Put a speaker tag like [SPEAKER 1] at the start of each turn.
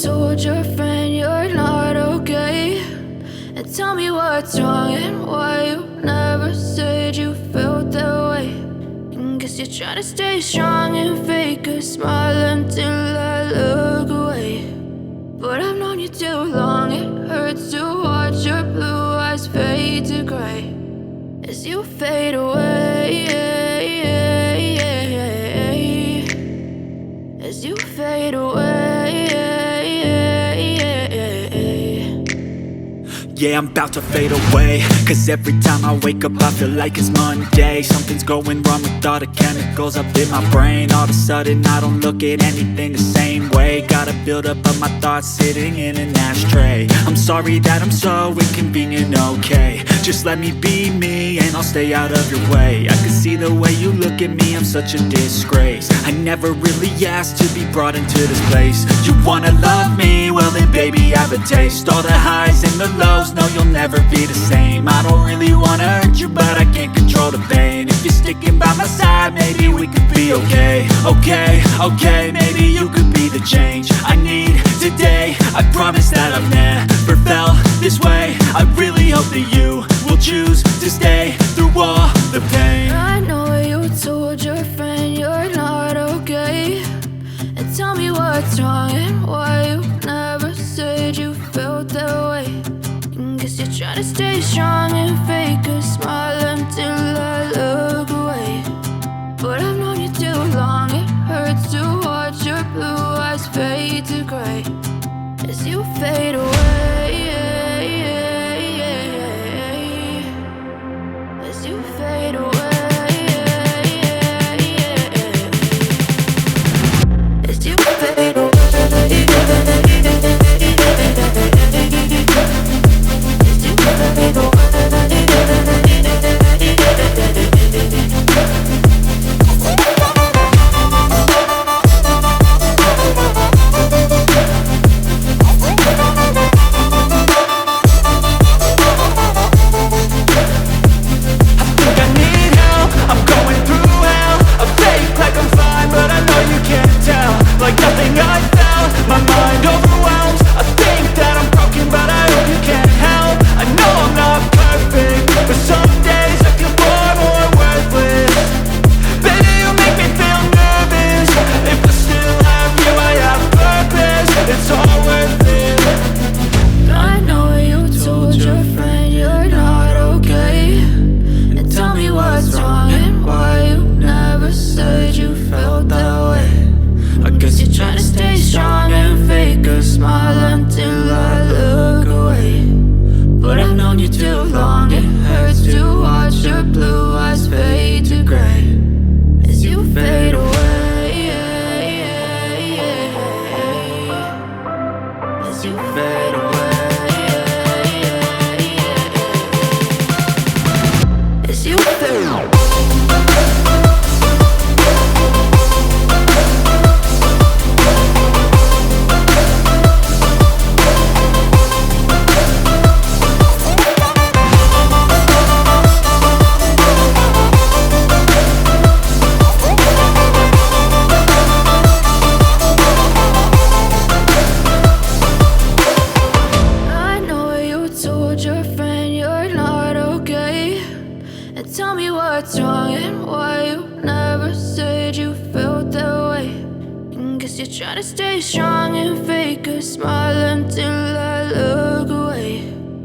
[SPEAKER 1] told your friend you're not okay, and tell me what's wrong and why you never said you felt that way. And guess you're trying to stay strong and fake a smile until I look away. But I've known you too long, it hurts to watch your blue eyes fade to gray as you fade away, as you fade away.
[SPEAKER 2] Yeah, I'm about to fade away, cause every time I wake up I feel like it's Monday. Something's going wrong with all the chemicals up in my brain. All of a sudden I don't look at anything the same way. Gotta build up of my thoughts sitting in an ashtray. I'm sorry that I'm so inconvenient, okay. Just let me be me and I'll stay out of your way. I can see the way you look at me, I'm such a disgrace. I never really asked to be brought into this place. You wanna love me? Well then baby I have a taste. All the highs and the lows, no you'll never be the same. I don't really wanna hurt you but I can't control the pain. If you're sticking by my side maybe we could be okay. Okay, maybe you could be the change I need today. I promise that I've never felt this way. I really hope that you will choose to stay through all the pain.
[SPEAKER 1] I know you told your friend you're not okay, and tell me what's wrong and why you never said you felt that way. And guess you're trying to stay strong and fake a smile until I look away. But I've known you too long, it hurts to watch your blue eyes fade to gray as you fade away, as you fade away, as you fade away. Trying to stay strong and fake a smile